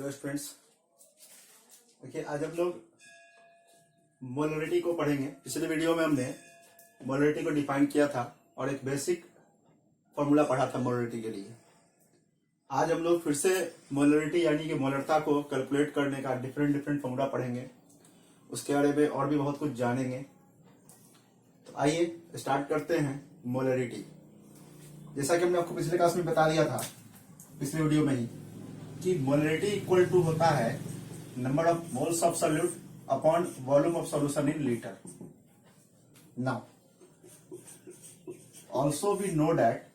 Hello students. देखिए आज हम लोग मोलरिटी को पढ़ेंगे। पिछले वीडियो में हमने मोलरिटी को डिफाइन किया था और एक बेसिक फॉर्मूला पढ़ा था मोलरिटी के लिए। आज हम लोग फिर से मोलरिटी यानी कि मोलरता को कैलकुलेट करने का डिफरेंट फॉर्मूला पढ़ेंगे। उसके बारे में और भी बहुत कुछ जानेंगे। तो आइए स्टार्ट करते हैं मोलरिटी। जैसा कि हमने आपको पिछले क्लास में बता दिया था, पिछले वीडियो में ही, कि मोलरिटी इक्वल टू होता है number of moles of solute upon volume of solution in litre. Now also we know that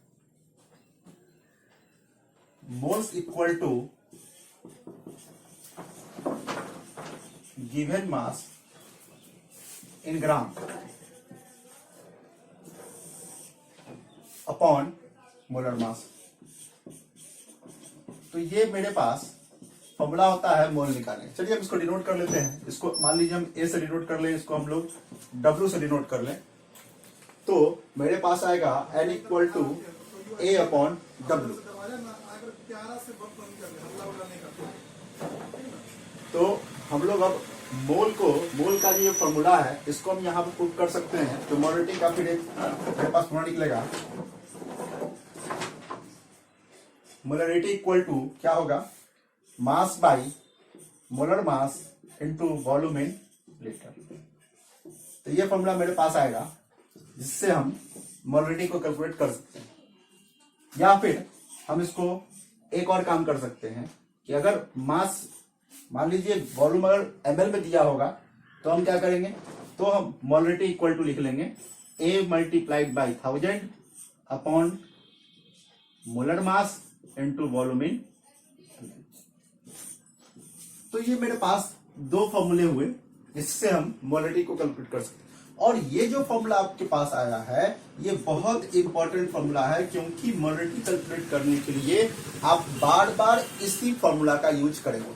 moles equal to given mass in gram upon molar mass. तो ये मेरे पास फॉर्मूला होता है मोल निकालने। चलिए हम इसको डिनोट कर लेते हैं। इसको मान लीजिए हम ए से डिनोट कर लें, इसको हम लोग डब्ल्यू से डिनोट कर लें। तो मेरे पास आएगा N equal to A upon W. तो हम लोग अब मोल का जो फॉर्मूला है इसको हम यहाँ पर पुट कर सकते हैं। तो मोलरिटी का फिर मेरे पास फॉर्मूला निकलेगा। मोलरिटी इक्वल टू क्या होगा, mass by molar mass into volume in litre. तो ये फॉर्मूला मेरे पास आएगा जिससे हम मोलरिटी को कैलकुलेट कर सकते हैं। या फिर हम इसको एक और काम कर सकते हैं कि अगर मास मान लीजिए वॉल्यूम अगर ml में दिया होगा तो हम क्या करेंगे, तो हम मोलरिटी इक्वल टू लिख लेंगे A multiplied by 1000 upon molar mass into volume इन। तो ये मेरे पास दो फॉर्मूले हुए जिससे हम मोलरिटी को कैलकुलेट कर सकते हैं। और ये जो फॉर्मूला आपके पास आया है ये बहुत इंपॉर्टेंट फॉर्मूला है, क्योंकि मोलरिटी कैलकुलेट करने के लिए आप बार बार इसी फॉर्मूला का यूज करेंगे।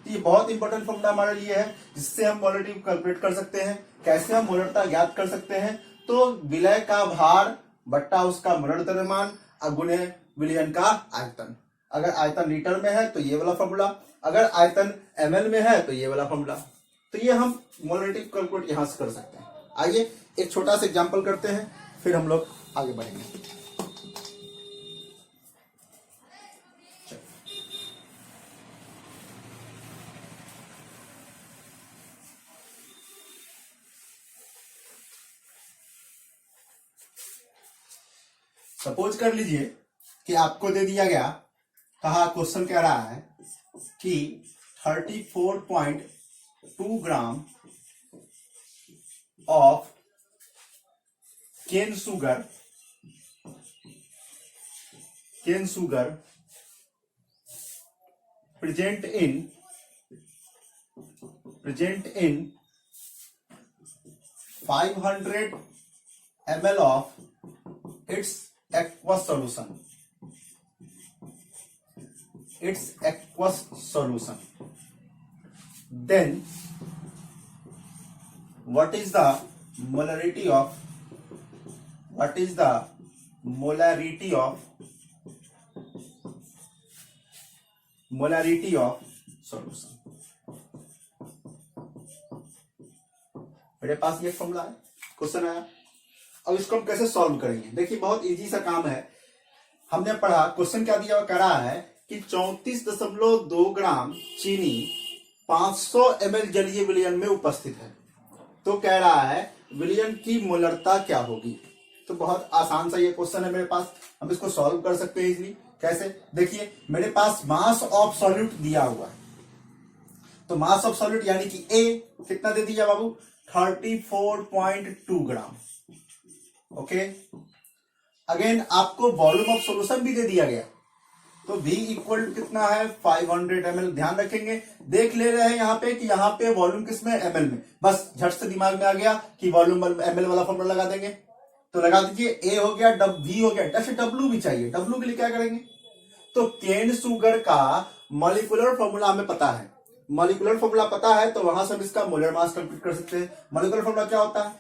तो ये बहुत इंपॉर्टेंट फॉर्मूला हमारे लिए है जिससे हम मोलरिटी को कैलकुलेट कर सकते हैं। कैसे हम मोलरता ज्ञात कर सकते हैं, तो विलय का भार बट्टा उसका मोलर द्रव्यमान अगुणे विलयन का आयतन। अगर आयतन लीटर में है तो ये वाला फॉर्मूला, अगर आयतन ml में है तो ये वाला फॉर्मूला। तो ये हम मोलरिटी कैलकुलेट यहां से कर सकते हैं। आइए एक छोटा सा एग्जांपल करते हैं, फिर हम लोग आगे बढ़ेंगे। सपोज कर लीजिए कि आपको दे दिया गया, कहा क्वेश्चन कह रहा है कि 34.2 gram of cane sugar present in 500 ml of its aqueous solution. Then what is the molarity of solution? मेरे पास ये फॉर्मूला है, क्वेश्चन आया। अब इसको हम कैसे सॉल्व करेंगे, देखिए बहुत इजी सा काम है। हमने पढ़ा क्वेश्चन क्या दिया हुआ, कह रहा है कि 34.2 ग्राम चीनी 500 ml जलीय विलयन में उपस्थित है। तो कह रहा है विलयन की मोलरता क्या होगी। तो बहुत आसान सा ये क्वेश्चन है मेरे पास, हम इसको सॉल्व कर सकते हैं इजीली। कैसे, देखिए मेरे पास मास ऑफ सॉल्यूट दिया हुआ है। तो मास ऑफ सॉल्यूट यानी कि A कितना दे दिया बाबू, 34.2 ग्राम। ओके, अगेन आपको वॉल्यूम ऑफ सॉल्यूशन भी दे दिया गया। तो V इक्वल कितना है, 500 ml। ध्यान रखेंगे, देख ले रहे हैं यहाँ पे कि यहाँ पे वॉल्यूम किसमें, ml में। बस झट से दिमाग में आ गया कि वॉल्यूम ml वाला फॉर्मूला लगा देंगे। तो लगा दीजिए, A हो गया, V हो गया, W भी चाहिए। W के लिए क्या करेंगे, तो केन शुगर का मॉलिक्यूलर फॉर्मूला हमें पता है। मॉलिक्यूलर फॉर्मूला पता है तो वहां से हम इसका मोलर मास कैलकुलेट कर सकते हैं। मॉलिक्यूलर फॉर्मूला क्या होता है,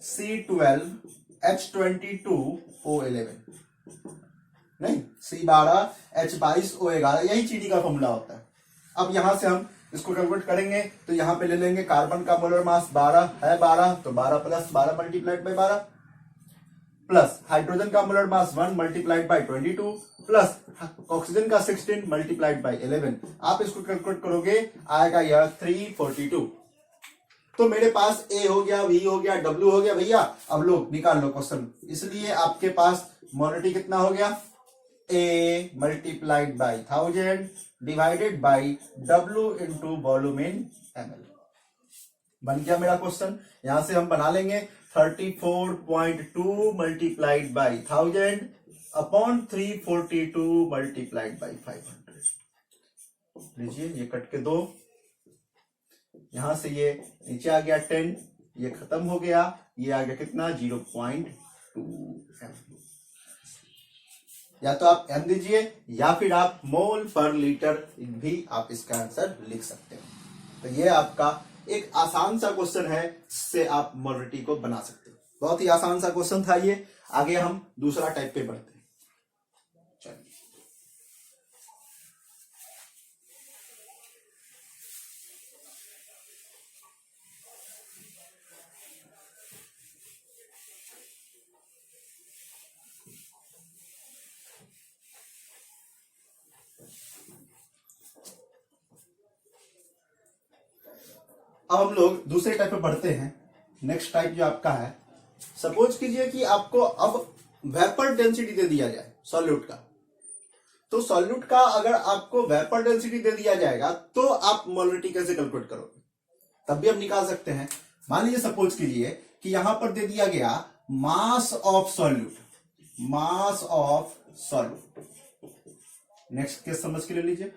C12H22O11, नहीं C12H22O11, यही चीनी का फॉर्मूला होता है। अब यहां से हम इसको कैलकुलेट करेंगे तो यहां पे ले लेंगे कार्बन का मोलर मास 12 है, 12 तो 12 plus 12 multiplied by 12 plus hydrogen का molar mass 1 multiplied by 22 plus oxygen का 16 मल्टीप्लाइड बाई 11। आप इसको कैलकुलेट करोगे आएगा यह 342। तो मेरे पास ए हो गया, वी हो गया, डब्ल्यू हो गया भैया। अब लोग निकाल लो क्वेश्चन। इसलिए आपके पास मोलरिटी कितना हो गया, a multiplied by 1000 divided by W into volume in ml. बन गया मेरा क्वेश्चन। यहां से हम बना लेंगे 34.2 multiplied by 1000 upon 342 multiplied by 500। लीजिए ये कट के दो, यहां से ये नीचे आ गया 10, ये खत्म हो गया, ये आ गया कितना 0.2 एम। या तो आप एम दीजिए या फिर आप मोल पर लीटर भी आप इसका आंसर लिख सकते हैं। तो ये आपका एक आसान सा क्वेश्चन है जिससे आप मोलरिटी को बना सकते हैं। बहुत ही आसान सा क्वेश्चन था ये। आगे हम दूसरा टाइप पे बढ़ते हैं। चलिए अब हम लोग दूसरे टाइप पे बढ़ते हैं। नेक्स्ट टाइप जो आपका है, सपोज कीजिए कि आपको अब वेपर डेंसिटी दे दिया जाए सॉल्यूट का। तो सॉल्यूट का अगर आपको वेपर डेंसिटी दे दिया जाएगा तो आप मोलरिटी कैसे कैलकुलेट करोगे, तब भी हम निकाल सकते हैं। मान लीजिए सपोज कीजिए कि यहां पर दे दिया गया मास of solute, mass of solute. Next case समझ के ले लीजिए,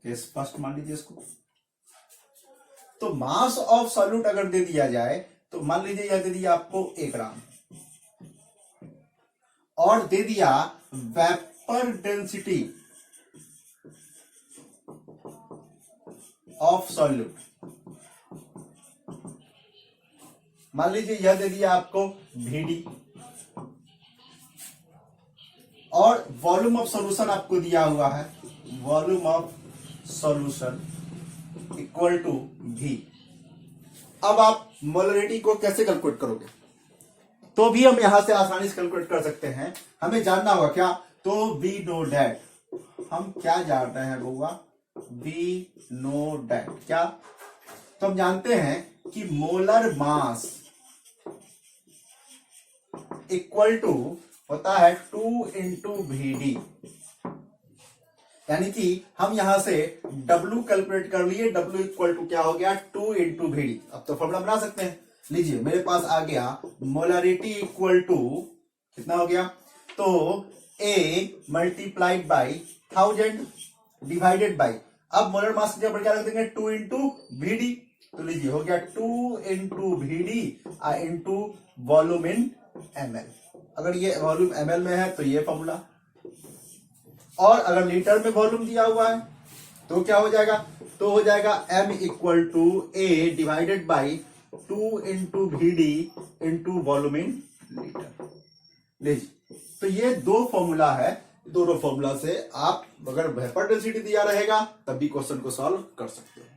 केस फर्स्ट मान लीजिए इसको। तो मास ऑफ सॉल्यूट अगर दे दिया जाए तो मान लीजिए यह दे दिया आपको 1 ग्राम और दे दिया वेपर डेंसिटी ऑफ सॉल्यूट, मान लीजिए यह दे दिया आपको VD और वॉल्यूम ऑफ सॉल्यूशन आपको दिया हुआ है, volume of solution equal to V। अब आप मोलरिटी को कैसे कैलकुलेट करोगे, तो भी हम यहां से आसानी से कैलकुलेट कर सकते हैं। हमें जानना होगा क्या, तो वी नो डैट, हम क्या जान रहे हैं बउआ, वी नो डैट क्या, तो हम जानते हैं कि मोलर मास इक्वल टू होता है 2 इंटू VD। यानी कि हम यहां से W कैलकुलेट कर लिए, W इक्वल टू क्या हो गया 2 इंटू VD। अब तो फॉर्मूला बना सकते हैं। लीजिए मेरे पास आ गया मोलरिटी इक्वल टू कितना हो गया, तो A multiplied by 1000 divided by, अब मोलर मास की जगह क्या रख देंगे 2 इंटू VD। तो लीजिए हो गया 2 into VD into volume in ml। अगर ये वॉल्यूम ml में है तो ये फॉर्मूला, और अगर लीटर में वॉल्यूम दिया हुआ है तो क्या हो जाएगा, तो हो जाएगा m equal to A divided by 2 into VD into volume in litre. लीजिए तो ये दो फॉर्मूला है, दोनों फॉर्मूला से आप अगर वेपर डेंसिटी दिया रहेगा तब भी क्वेश्चन को सॉल्व कर सकते हो।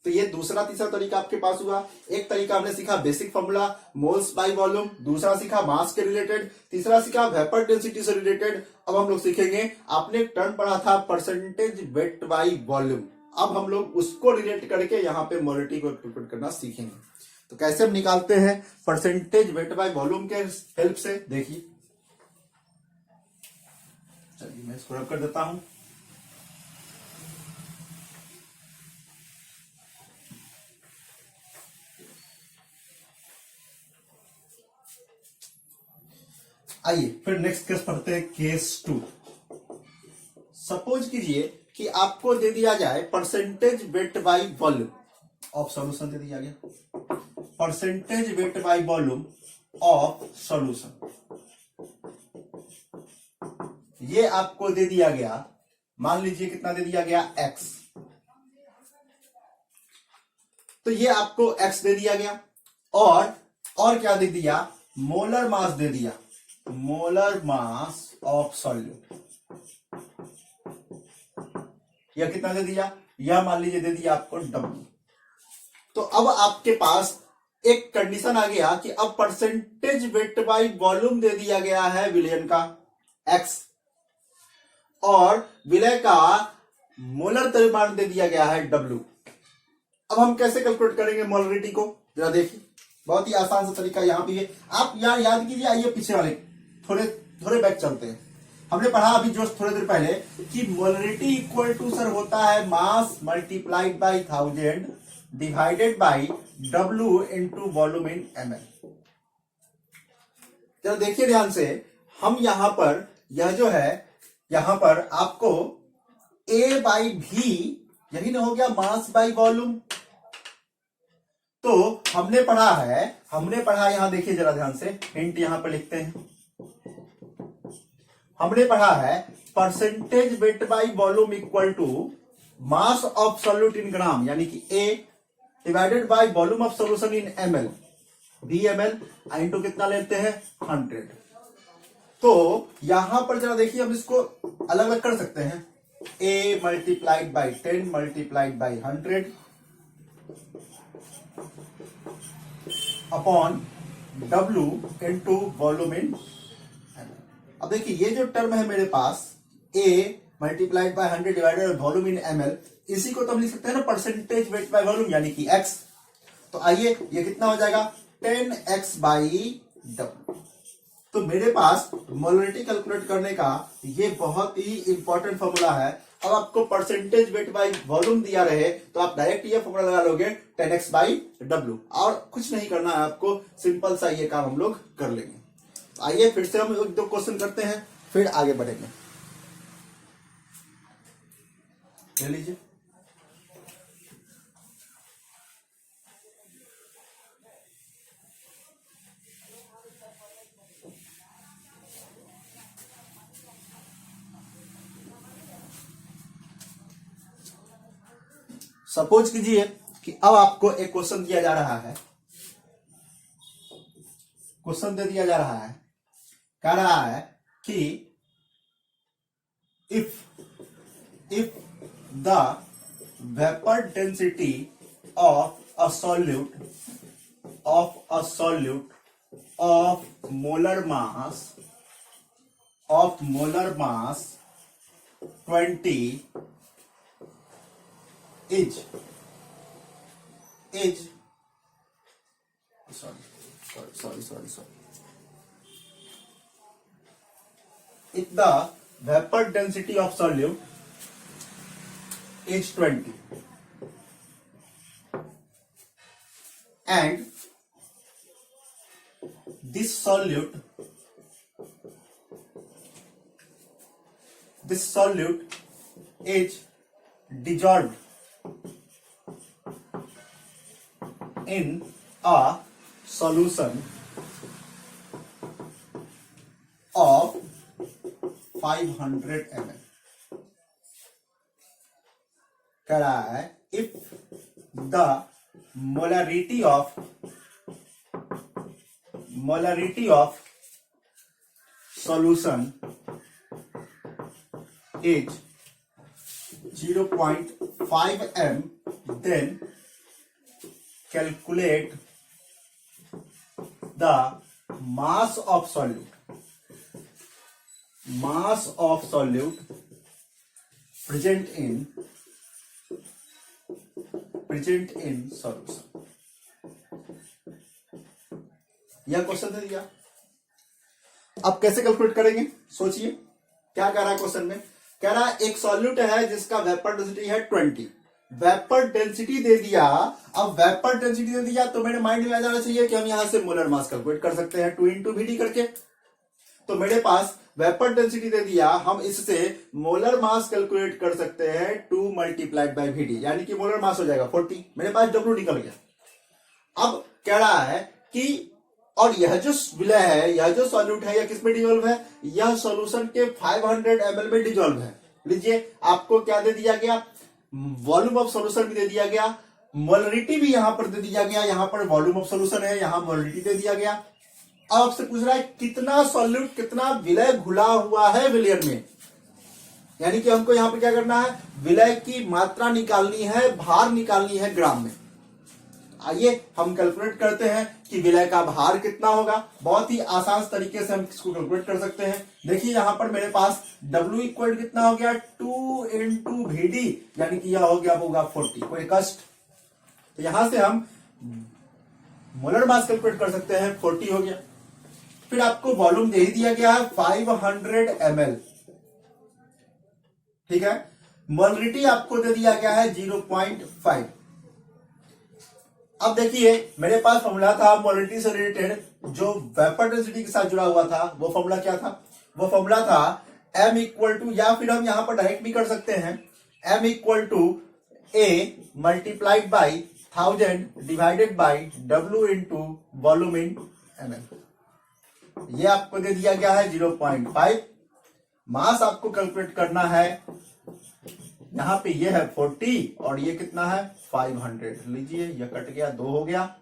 तो ये दूसरा तीसरा तरीका आपके पास हुआ। एक तरीका हमने सीखा basic formula moles by volume, दूसरा सीखा मास के रिलेटेड, तीसरा सीखा वेपर डेंसिटी से रिलेटेड। अब हम लोग सीखेंगे, आपने एक टर्म पढ़ा था परसेंटेज वेट बाय वॉल्यूम, अब हम लोग उसको रिलेट करके यहाँ पे मोलरिटी को कैलकुलेट करना सीखेंगे। तो कैसे हम निकालते हैं परसेंटेज वेट बाय वॉल्यूम के हेल्प से, देखिए। चलिए मैं इसको रब कर देता हूं। आइए फिर नेक्स्ट केस पढ़ते हैं, केस 2। सपोज कीजिए कि आपको दे दिया जाए percentage weight by volume of solution, दे दिया गया percentage weight by volume of solution, ये आपको दे दिया गया, मान लीजिए कितना दे दिया गया x। तो ये आपको x दे दिया गया और क्या दे दिया, मोलर मास दे दिया, मोलर मास ऑफ सॉल्यूट। यह कितना दे दिया, यह मान लीजिए दे दिया आपको W। तो अब आपके पास एक कंडीशन आ गया कि अब परसेंटेज वेट बाई वॉल्यूम दे दिया गया है विलयन का X, और विलय का मोलर द्रव्यमान दे दिया गया है W। अब हम कैसे कैलकुलेट करेंगे मोलरिटी को, जरा देखिए, बहुत ही आसान सा तरीका यहां भी है। आप यहाँ याद कीजिए, आइए पीछे वाले थोड़े थोड़े बैक चलते हैं। हमने पढ़ा अभी जो थोड़ी देर पहले कि मोलरिटी इक्वल टू सर होता है mass multiplied by 1000 divided by W into volume in ml। जरा देखिए ध्यान से, हम यहां पर यह जो है, यहां पर आपको A बाई V, यही ना हो गया मास बाई वॉल्यूम। तो हमने पढ़ा यहां देखिए जरा ध्यान से, हिंट यहां पर लिखते हैं। हमने पढ़ा है percentage weight by volume equal to mass of solute in gram, यानी कि A divided by volume of solution in ml, VmL into कितना लेते हैं 100। तो यहां पर जरा देखिए, हम इसको अलग अलग कर सकते हैं। A multiplied by 10 multiplied by 100 upon W into volume इन। अब देखिए ये जो टर्म है मेरे पास A multiplied by 100 divided by volume in ml, इसी को तो हम लिख सकते हैं ना परसेंटेज वेट बाई वॉल्यूम, यानी कि X। तो आइए ये कितना हो जाएगा 10x बाई W। तो मेरे पास मोलरिटी कैलकुलेट करने का ये बहुत ही इंपॉर्टेंट फॉर्मूला है। अब आपको परसेंटेज वेट बाई वॉल्यूम दिया रहे तो आप डायरेक्ट ये फॉर्मूला लगा लोगे 10x बाई W, और कुछ नहीं करना है आपको, सिंपल सा ये काम हम लोग कर लेंगे। आइए फिर से हम एक दो क्वेश्चन करते हैं, फिर आगे बढ़ेंगे। ले लीजिए। सपोज कीजिए कि अब आपको एक क्वेश्चन दिया जा रहा है, क्वेश्चन दे दिया जा रहा है, कह रहा है कि if the vapour density of a solute of molar mass 20 is sorry. If the vapor density of solute is 20 and this solute is dissolved in a solution of 500 ml। कह रहा है if the molarity of solution is 0.5 m, then calculate the mass of solute present in solution। यह question दे दिया। अब कैसे calculate करेंगे, सोचिए क्या कह रहा है क्वेश्चन में। कह रहा है एक सॉल्यूट है जिसका वेपर डेंसिटी है 20, वेपर डेंसिटी दे दिया। अब वेपर डेंसिटी दे दिया तो मेरे माइंड में आ जाना चाहिए कि हम यहां से मोलर मास कैलकुलेट कर सकते हैं 2 इंटू VD करके। तो मेरे पास वेपर डेंसिटी दे दिया, हम इससे मोलर मास कैलकुलेट कर सकते हैं 2 मल्टीप्लाइड बाई VD, यानी कि मोलर मास हो जाएगा 40। मेरे पास W निकल गया। अब कह रहा है कि और यह जो विलय है, यह जो सॉल्यूट है, यह किसमें डिजोल्व है, यह सॉल्यूशन के 500 ml में डिजोल्व है। लीजिए आपको क्या दे दिया गया, वॉल्यूम ऑफ सॉल्यूशन भी दे दिया गया, मोलरिटी भी यहां पर दे दिया गया। यहां पर वॉल्यूम ऑफ सॉल्यूशन है, यहां मोलरिटी दे दिया गया। अब आपसे पूछ रहा है कितना सॉल्यूट, कितना विलय घुला हुआ है विलियन में। यानी कि हमको यहाँ पे क्या करना है, विलय की मात्रा निकालनी है, भार निकालनी है ग्राम में। आइए हम कैलकुलेट करते हैं कि विलय का भार कितना होगा। बहुत ही आसान तरीके से हम इसको कैलकुलेट कर सकते हैं। देखिए यहाँ पर मेरे पास W इक्वल कितना हो गया, 2 into VD, यानी कि यह हो गया होगा 40। कोई कष्ट, तो यहां से हम मोलर मास कैलकुलेट कर सकते हैं, 40 हो गया। फिर आपको वॉल्यूम दे ही दिया गया है 500 ml, ठीक है। मोलरिटी आपको दे दिया गया है 0.5। अब देखिए मेरे पास फॉर्मूला था मोलरिटी से रिलेटेड, जो वेपर डेंसिटी के साथ जुड़ा हुआ था। वो फॉर्मूला क्या था, वो फॉर्मूला था m इक्वल टू, या फिर हम यहां पर डायरेक्ट भी कर सकते हैं, m equal to A multiplied by 1000 divided by W into volume in ml। ये आपको दे दिया गया है 0.5। मास आपको कैलकुलेट करना है, यहां पे ये है 40 और ये कितना है 500। लीजिए यह कट गया, 2 हो गया,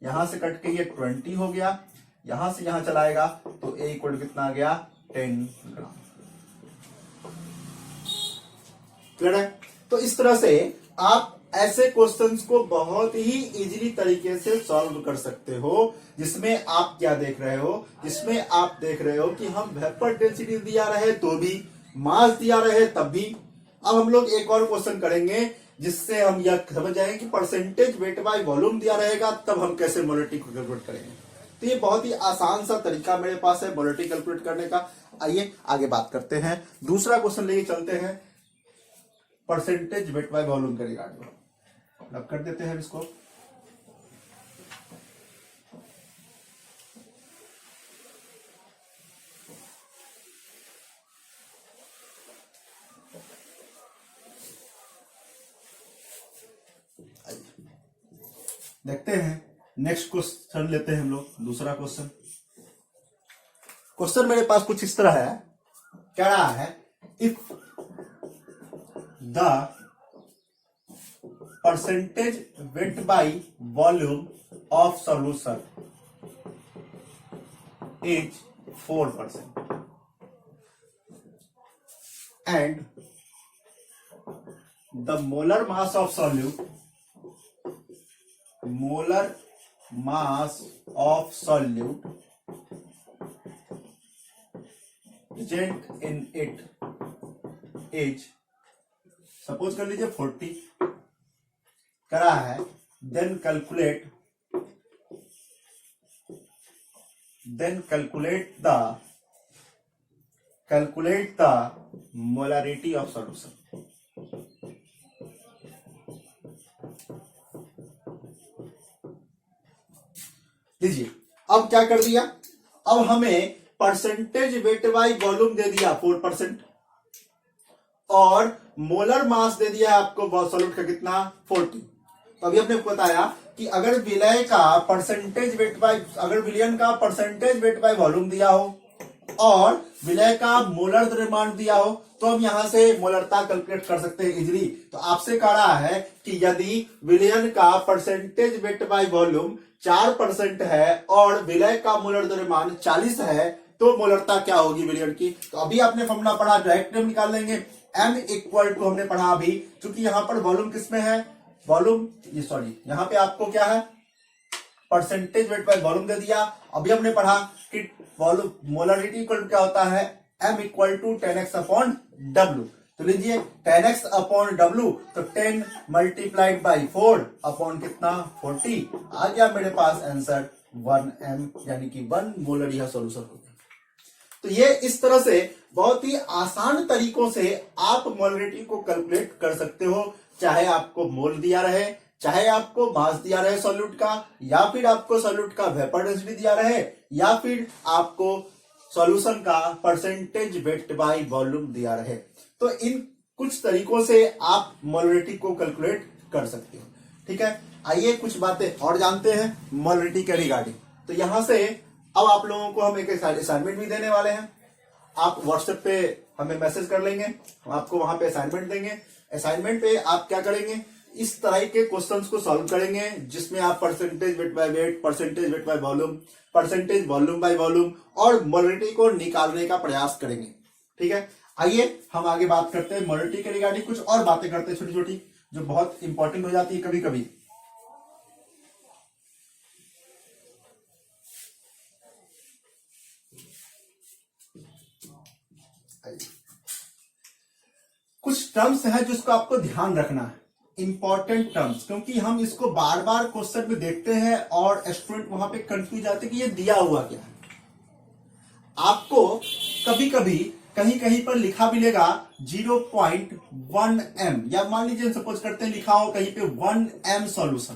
यहां से कट के ये 20 हो गया, यहां से यहां चलाएगा तो A इक्वल कितना आ गया 10 ग्राम। क्लियर है। तो इस तरह से आप ऐसे क्वेश्चंस को बहुत ही इजीली तरीके से सॉल्व कर सकते हो, जिसमें आप क्या देख रहे हो, जिसमें आप देख रहे हो कि हम वेपर डेंसिटी दिया रहे तो भी, मास दिया रहे तब भी। अब हम लोग एक और क्वेश्चन करेंगे जिससे हम यह समझ जाएंगे कि परसेंटेज वेट बाय वॉल्यूम दिया रहेगा तब हम कैसे मोलरिटी को कैलकुलेट करेंगे। तो ये बहुत ही आसान सा तरीका मेरे पास है मोलरिटी कैलकुलेट करने का। आइए आगे बात करते हैं, दूसरा क्वेश्चन लेके चलते हैं परसेंटेज वेट बाय वॉल्यूम के रिगार्डिंग। अब कर देते हैं इसको। देखते हैं नेक्स्ट क्वेश्चन लेते हैं हम लोग, दूसरा क्वेश्चन। क्वेश्चन मेरे पास कुछ इस तरह है, कह रहा है if the percentage weight by volume of solution is 4% and the molar mass of solute present in it is, suppose कर लीजिए 40 करा है, then calculate the molarity of solution. लीजिए अब क्या कर दिया, अब हमें परसेंटेज वेट बाय वॉल्यूम दे दिया 4% और मोलर मास दे दिया आपको सॉल्यूट का कितना 40। तो अभी हमने बताया कि अगर विलय का परसेंटेज वेट बाय, अगर विलयन का परसेंटेज वेट बाय वॉल्यूम दिया हो और विलय का मोलर द्रव्यमान दिया हो तो हम यहां से मोलरता कैलकुलेट कर सकते हैं इजीली। तो आपसे कह रहा है कि यदि विलयन का परसेंटेज वेट बाय वॉल्यूम 4% है और विलय का मोलर द्रव्यमान 40 है तो मोलरता क्या होगी विलयन की। तो अभी आपने फॉर्मूला पढ़ा, डायरेक्ट हम निकाल लेंगे। m इक्वल टू हमने पढ़ा अभी, क्योंकि यहां पर वॉल्यूम किसमें है, वॉल्यूम ये सॉरी यहां पे आपको क्या है परसेंटेज वेट बाय वॉल्यूम दे दिया। अभी हमने पढ़ा कि वॉल्यूम मोलरिटी इक्वल क्या होता है, m equal to 10x upon w। तो लीजिए 10x अपॉन w, तो 10 मल्टीप्लाइड बाई 4 अपॉन कितना 40 आ गया मेरे पास आंसर 1m, यानी कि 1 मोलर यह सोल्यूशन हो गया। तो ये इस तरह से बहुत ही आसान तरीकों से आप मोलरिटी को कैलकुलेट कर सकते हो, चाहे आपको मोल दिया रहे, चाहे आपको मास दिया रहे सॉल्यूट का, या फिर आपको सॉल्यूट का वेपर डेंसिटी दिया रहे, या फिर आपको सॉल्यूशन का परसेंटेज वेट बाय वॉल्यूम दिया रहे। तो इन कुछ तरीकों से आप मोलरिटी को कैलकुलेट कर सकते हो। ठीक है, आइए कुछ बातें और जानते हैं मोलरिटी के रिगार्डिंग। तो यहां से अब आप लोगों को हम एक असाइनमेंट भी देने वाले हैं। आप व्हाट्सएप पे हमें मैसेज कर लेंगे, हम आपको वहां पे असाइनमेंट देंगे। असाइनमेंट पे आप क्या करेंगे, इस तरह के क्वेश्चंस को सॉल्व करेंगे जिसमें आप percentage weight by weight, percentage weight by volume, percentage volume by volume और मोलरिटी को निकालने का प्रयास करेंगे। ठीक है, आइए हम आगे बात करते हैं मोलरिटी के रिगार्डिंग, कुछ और बातें करते हैं छोटी छोटी जो बहुत इंपॉर्टेंट हो जाती है कभी कभी। कुछ टर्म्स है जिसको आपको ध्यान रखना है, इंपॉर्टेंट टर्म्स, क्योंकि हम इसको बार बार क्वेश्चन में देखते हैं और स्टूडेंट वहां पे कंफ्यूज जाते हैं कि ये दिया हुआ क्या है। आपको कभी कभी कहीं कहीं पर लिखा मिलेगा 0.1 m, या मान लीजिए सपोज करते हैं लिखा हो कहीं पे 1 m सॉल्यूशन,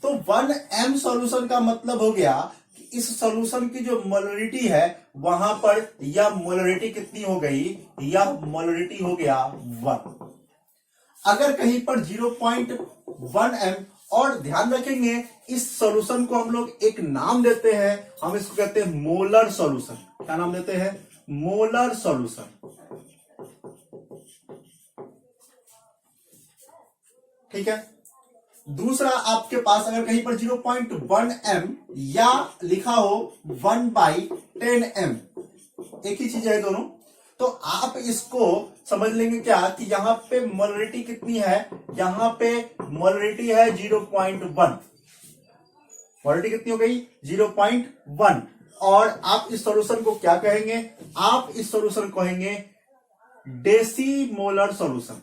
तो 1 m सॉल्यूशन का मतलब हो गया कि इस सॉल्यूशन की जो मोलरिटी है वहां पर यह मोलरिटी कितनी हो गई, यह मोलरिटी हो गया 1। अगर कहीं पर 0.1 m, और ध्यान रखेंगे इस सॉल्यूशन को हम लोग एक नाम देते हैं, हम इसको कहते हैं मोलर सॉल्यूशन। क्या नाम देते हैं? Molar solution. ठीक है। दूसरा आपके पास अगर कहीं पर 0.1 m या लिखा हो 1/10 m, एक ही चीज है दोनों, तो आप इसको समझ लेंगे क्या कि यहां पे मोलरिटी कितनी है, यहां पे मोलरिटी है 0.1, मोलरिटी कितनी हो गई 0.1, और आप इस सॉल्यूशन को क्या कहेंगे, आप इस सॉल्यूशन को कहेंगे डेसीमोलर सॉल्यूशन।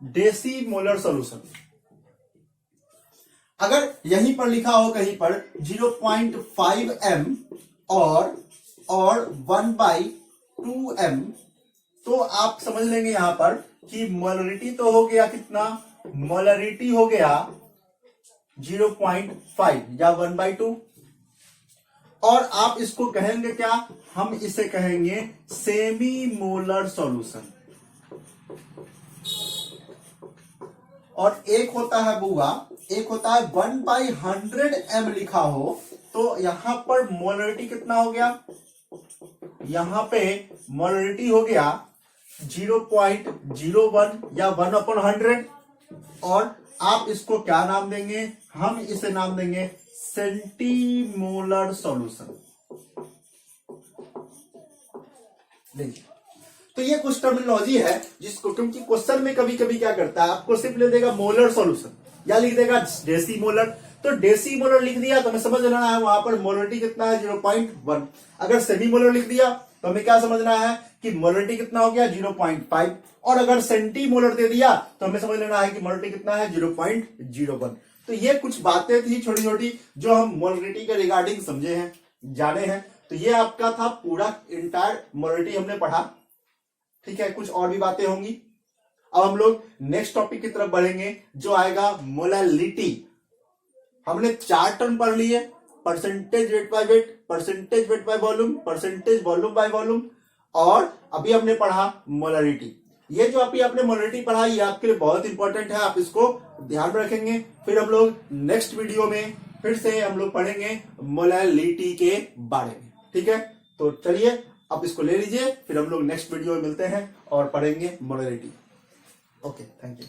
डेसीमोलर सॉल्यूशन। अगर यहीं पर लिखा हो कहीं पर 0.5 m और 1/2 m, तो आप समझ लेंगे यहां पर कि मोलरिटी तो हो गया कितना, मोलरिटी हो गया 0.5 या 1/2, और आप इसको कहेंगे क्या, हम इसे कहेंगे सेमी मोलर सॉल्यूशन। और एक होता है बुआ, एक होता है 1/100 m लिखा हो, तो यहां पर मोलरिटी कितना हो गया, यहां पे मोलरिटी हो गया 0.01 या 1/100, और आप इसको क्या नाम देंगे, हम इसे नाम देंगे सेंटीमोलर सॉल्यूशन। देखिए, तो ये कुछ टर्मिनोलॉजी है जिसको, क्योंकि क्वेश्चन में कभी कभी क्या करता है, आपको सिर्फ ले देगा मोलर सॉल्यूशन या लिख देगा डेसीमोलर, तो डेसीमोलर लिख दिया तो हमें समझ लेना है वहां पर मोलरिटी कितना है 0.1। अगर सेमीमोलर लिख दिया तो हमें क्या समझना है कि मोलरिटी कितना हो गया 0.5, और अगर सेंटीमोलर दे दिया तो हमें समझ लेना है कि मोलरिटी कितना है 0.01। तो ये कुछ बातें थी छोटी छोटी जो हम मोलरिटी के रिगार्डिंग समझे हैं, जाने हैं। तो ये आपका था पूरा इंटायर मोलरिटी हमने पढ़ा। ठीक है, कुछ और भी बातें होंगी। अब हम लोग नेक्स्ट टॉपिक की तरफ बढ़ेंगे जो आएगा मोलैलिटी। हमने 4 टर्म पढ़ लिए, percentage weight by weight, percentage weight by volume, percentage volume by volume, और अभी हमने पढ़ा मोलैलिटी। ये जो अभी आपने मोलैलिटी पढ़ा ये आपके लिए बहुत इंपॉर्टेंट है, आप इसको ध्यान रखेंगे। फिर हम लोग नेक्स्ट वीडियो में फिर से हम लोग पढ़ेंगे मोलैलिटी के बारे में। ठीक है, तो चलिए आप इसको ले लीजिए, फिर हम लोग नेक्स्ट वीडियो में मिलते हैं और पढ़ेंगे मोलैलिटी। Okay, thank you.